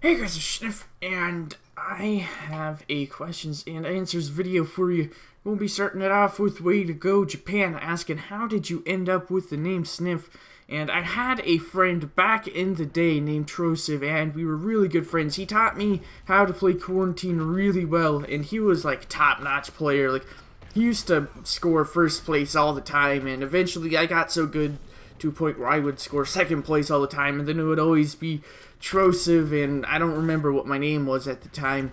Hey guys, it's Sniff, and I have a questions and answers video for you. We'll be starting it off with Way to Go Japan, asking how did you end up with the name Sniff? And I had a friend back in the day named Trosiv, and we were really good friends. He taught me how to play Quarantine really well, and he was like top-notch player. Like, he used to score first place all the time, and eventually I got so good to a point where I would score second place all the time, and then it would always be Trosiv, and I don't remember what my name was at the time.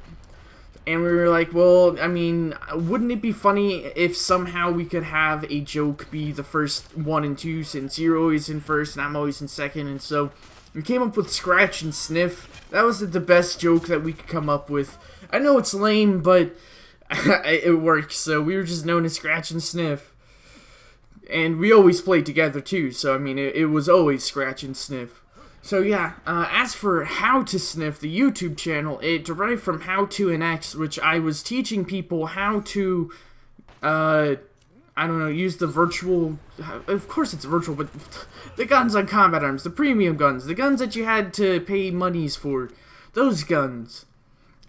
And we were like, well, I mean, wouldn't it be funny if somehow we could have a joke be the first one and two, since you're always in first and I'm always in second? And so we came up with Scratch and Sniff. That was the best joke that we could come up with. I know it's lame, but it works. So we were just known as Scratch and Sniff. And we always played together too, so I mean, it was always Scratch and Sniff. So yeah, as for How to Sniff, the YouTube channel, it derived from Howto and X, which I was teaching people how to, I don't know, use the virtual, of course it's virtual, but the guns on Combat Arms, the premium guns, the guns that you had to pay monies for, those guns.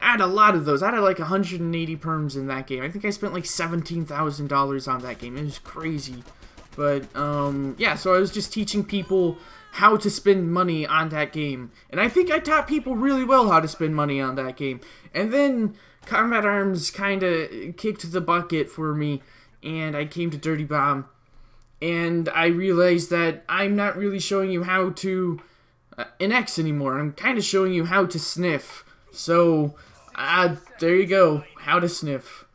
I had a lot of those. I had like 180 perms in that game. I think I spent like $17,000 on that game. It was crazy. But, yeah, so I was just teaching people how to spend money on that game. And I think I taught people really well how to spend money on that game. And then Combat Arms kind of kicked the bucket for me, and I came to Dirty Bomb. And I realized that I'm not really showing you how to an X anymore. I'm kind of showing you how to sniff. So, there you go. How to sniff.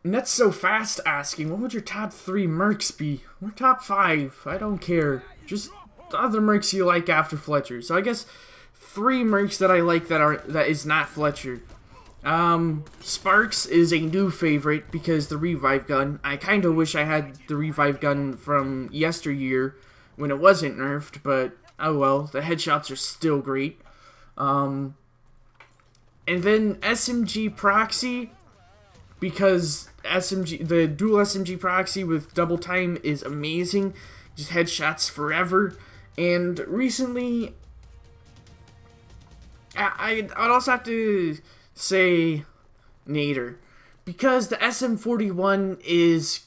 And that's so fast asking, what would your top 3 mercs be? Or top 5? I don't care. Just the other mercs you like after Fletcher. So I guess 3 mercs that I like that is not Fletcher. Sparks is a new favorite because the revive gun. I kind of wish I had the revive gun from yesteryear when it wasn't nerfed, but oh well, the headshots are still great. And then SMG proxy, because the dual SMG proxy with double time is amazing. Just headshots forever. And recently, I'd also have to say Nader, because the SM41 is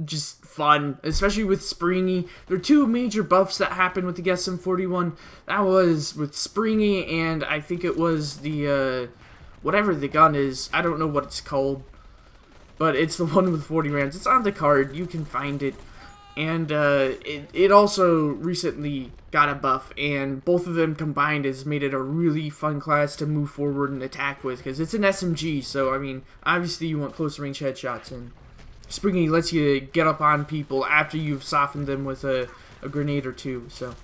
just fun, especially with Springy. There are 2 major buffs that happen with the SM41. That was with Springy, and I think it was the, whatever the gun is. I don't know what it's called, but it's the one with 40 rounds. It's on the card. You can find it. And it also recently got a buff, and both of them combined has made it a really fun class to move forward and attack with, because it's an SMG, so, I mean, obviously you want close range headshots, and Springy lets you get up on people after you've softened them with a grenade or 2, so.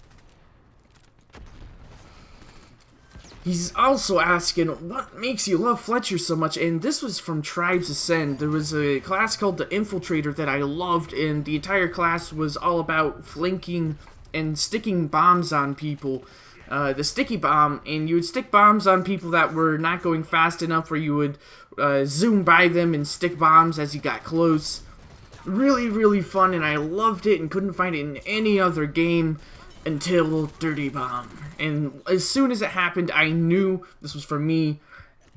He's also asking, what makes you love Fletcher so much? And this was from Tribes Ascend. There was a class called the Infiltrator that I loved, and the entire class was all about flanking and sticking bombs on people. The sticky bomb, and you would stick bombs on people that were not going fast enough, or you would zoom by them and stick bombs as you got close. Really, really fun, and I loved it and couldn't find it in any other game until Dirty Bomb. And as soon as it happened, I knew this was for me,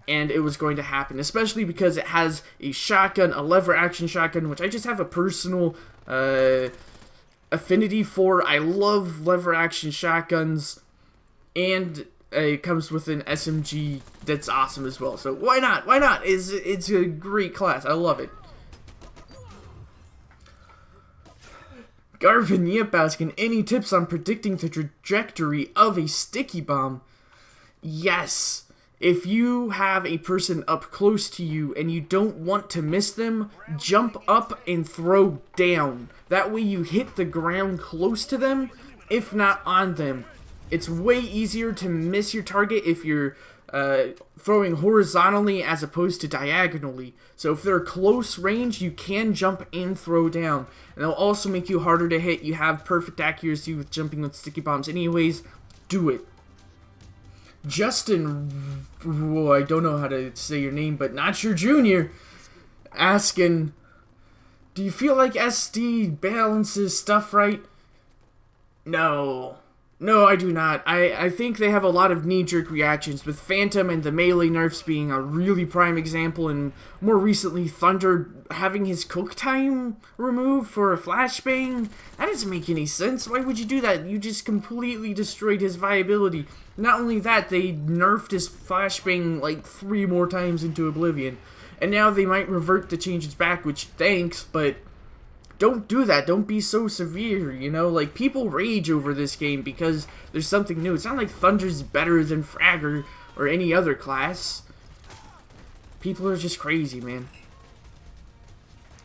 and it was going to happen, especially because it has a shotgun, a lever action shotgun, which I just have a personal affinity for. I love lever action shotguns, and it comes with an SMG that's awesome as well. So why not? Why not? It's a great class. I love it. Garvin Yip asking, any tips on predicting the trajectory of a sticky bomb? Yes. If you have a person up close to you and you don't want to miss them, jump up and throw down. That way you hit the ground close to them, if not on them. It's way easier to miss your target if you're throwing horizontally as opposed to diagonally. So if they're close range, you can jump and throw down. And it'll also make you harder to hit. You have perfect accuracy with jumping with sticky bombs. Anyways, do it. Justin, whoa, I don't know how to say your name, but not your junior, asking, do you feel like SD balances stuff right? No. No, I do not. I think they have a lot of knee-jerk reactions, with Phantom and the melee nerfs being a really prime example, and more recently Thunder having his cook time removed for a flashbang. That doesn't make any sense. Why would you do that? You just completely destroyed his viability. Not only that, they nerfed his flashbang like 3 more times into oblivion. And now they might revert the changes back, which thanks, but don't do that. Don't be so severe, you know? Like, people rage over this game because there's something new. It's not like Thunder's better than Fragger or any other class. People are just crazy, man.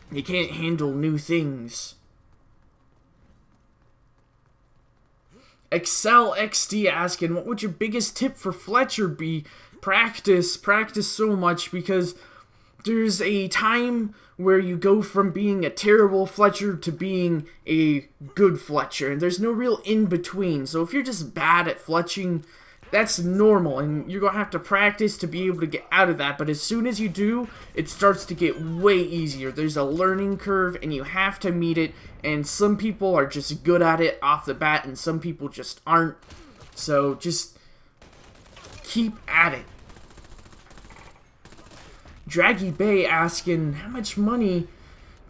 They can't handle new things. Excel XD asking, what would your biggest tip for Fletcher be? Practice so much, because there's a time where you go from being a terrible Fletcher to being a good Fletcher, and there's no real in-between. So if you're just bad at fletching, that's normal, and you're gonna have to practice to be able to get out of that. But as soon as you do, it starts to get way easier. There's a learning curve, and you have to meet it, and some people are just good at it off the bat, and some people just aren't. So just keep at it. Draggy Bay asking, how much money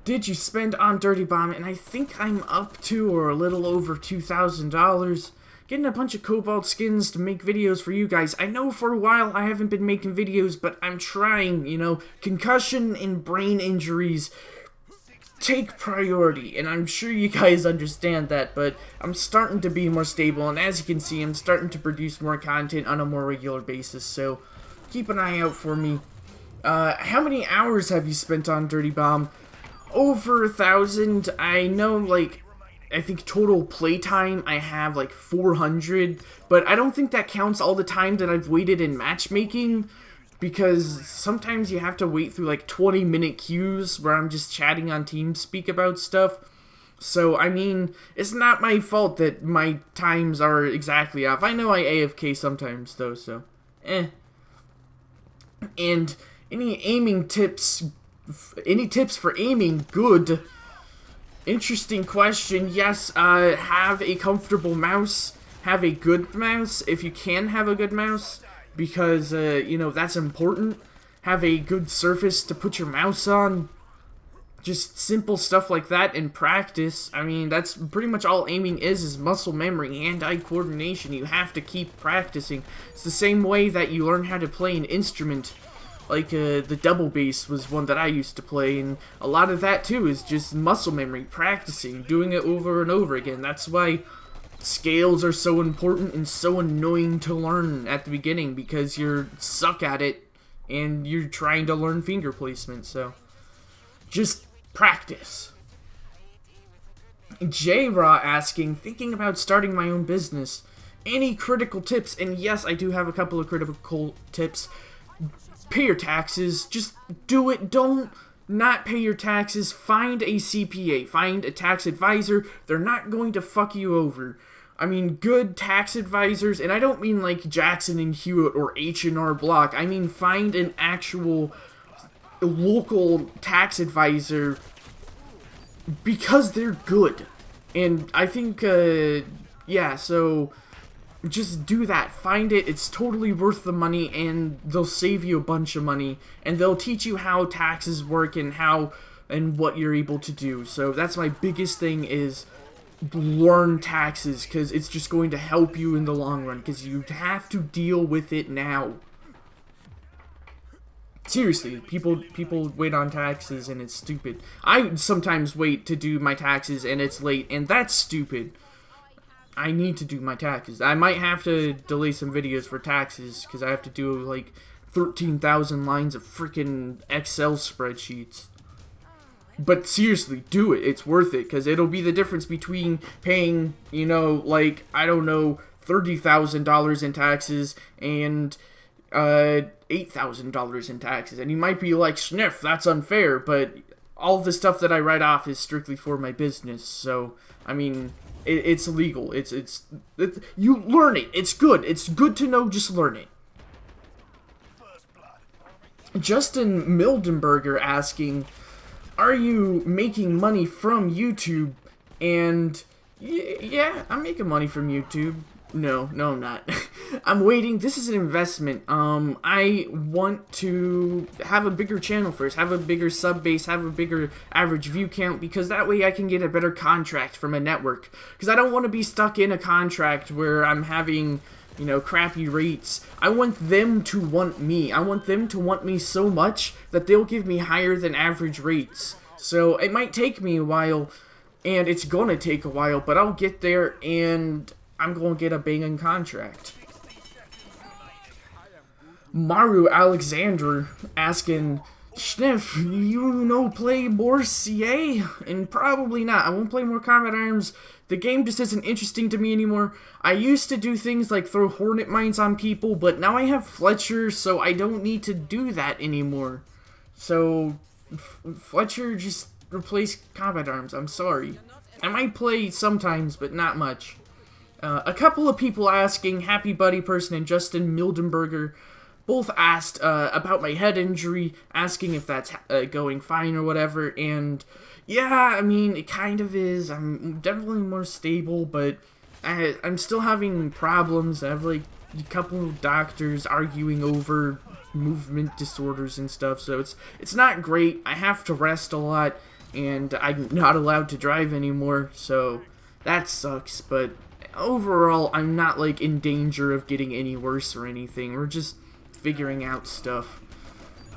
did you spend on Dirty Bomb? And I think I'm up to, or a little over, $2,000. Getting a bunch of Cobalt skins to make videos for you guys. I know for a while I haven't been making videos, but I'm trying, you know. Concussion and brain injuries take priority, and I'm sure you guys understand that, but I'm starting to be more stable, and as you can see, I'm starting to produce more content on a more regular basis, so keep an eye out for me. How many hours have you spent on Dirty Bomb? Over 1,000. I know, like, I think total playtime I have like 400, but I don't think that counts all the time that I've waited in matchmaking, because sometimes you have to wait through like 20-minute queues where I'm just chatting on TeamSpeak about stuff. So, I mean, it's not my fault that my times are exactly off. I know I AFK sometimes, though, so And any aiming tips? Any tips for aiming good? Interesting question. Yes, have a comfortable mouse. Have a good mouse, if you can have a good mouse, because, you know, that's important. Have a good surface to put your mouse on. Just simple stuff like that, and practice. I mean, that's pretty much all aiming is muscle memory, hand-eye coordination. You have to keep practicing. It's the same way that you learn how to play an instrument. Like, the double bass was one that I used to play, and a lot of that, too, is just muscle memory, practicing, doing it over and over again. That's why scales are so important and so annoying to learn at the beginning, because you're suck at it, and you're trying to learn finger placement, so just practice. J-Raw asking, thinking about starting my own business. Any critical tips? And yes, I do have a couple of critical tips. Pay your taxes. Just do it. Don't not pay your taxes. Find a CPA. Find a tax advisor. They're not going to fuck you over. I mean, good tax advisors, and I don't mean like Jackson and Hewitt or H&R Block. I mean, find an actual local tax advisor, because they're good. And I think, yeah, so just do that. Find it. It's totally worth the money, and they'll save you a bunch of money, and they'll teach you how taxes work and how and what you're able to do. So that's my biggest thing, is learn taxes, because it's just going to help you in the long run, because you have to deal with it now. Seriously, people wait on taxes, and it's stupid. I sometimes wait to do my taxes, and it's late, and that's stupid. I need to do my taxes. I might have to delay some videos for taxes, because I have to do, like, 13,000 lines of freaking Excel spreadsheets. But seriously, do it. It's worth it, because it'll be the difference between paying, you know, like, I don't know, $30,000 in taxes and $8,000 in taxes. And you might be like, Sniff, that's unfair, but all the stuff that I write off is strictly for my business. So, I mean, it's legal. You learn it. It's good. It's good to know. Just learn it. Justin Mildenberger asking, are you making money from YouTube? And yeah, I'm making money from YouTube. No, I'm not. I'm waiting. This is an investment. I want to have a bigger channel first, have a bigger sub base, have a bigger average view count, because that way I can get a better contract from a network. Because I don't want to be stuck in a contract where I'm having, you know, crappy rates. I want them to want me. I want them to want me so much that they'll give me higher than average rates. So it might take me a while, and it's gonna take a while, but I'll get there, and I'm gonna get a banging contract. Maru Alexander asking, Sniff, you know play more CA? And probably not. I won't play more Combat Arms. The game just isn't interesting to me anymore. I used to do things like throw hornet mines on people, but now I have Fletcher, so I don't need to do that anymore. So, Fletcher just replaced Combat Arms. I'm sorry. I might play sometimes, but not much. A couple of people asking, Happy Buddy Person and Justin Mildenberger, both asked about my head injury, asking if that's going fine or whatever, and yeah, I mean, it kind of is. I'm definitely more stable, but I'm still having problems. I have like a couple of doctors arguing over movement disorders and stuff, so it's not great. I have to rest a lot, and I'm not allowed to drive anymore, so that sucks, but overall, I'm not like in danger of getting any worse or anything. We're just figuring out stuff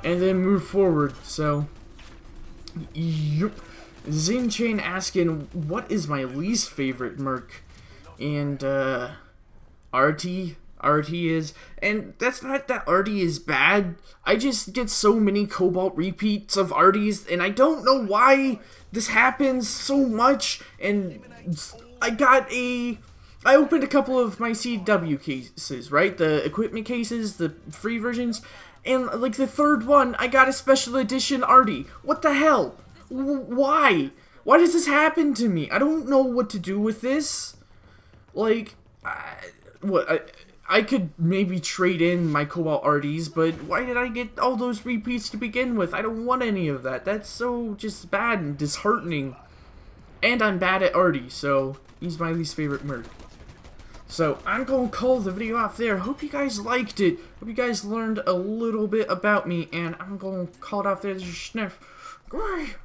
and then move forward. So, yep. Zinchain asking, what is my least favorite merc? And RT is, and that's not that RT is bad. I just get so many Cobalt repeats of RTs, and I don't know why this happens so much. And I opened a couple of my CW cases, right? The equipment cases, the free versions, and like the third one, I got a special edition Artie. What the hell? Why? Why does this happen to me? I don't know what to do with this. Like, I could maybe trade in my Cobalt Arties, but why did I get all those repeats to begin with? I don't want any of that. That's so just bad and disheartening. And I'm bad at Artie, so he's my least favorite merc. So, I'm going to call the video off there. Hope you guys liked it. Hope you guys learned a little bit about me. And I'm going to call it off there. This is Sniff. Goodbye.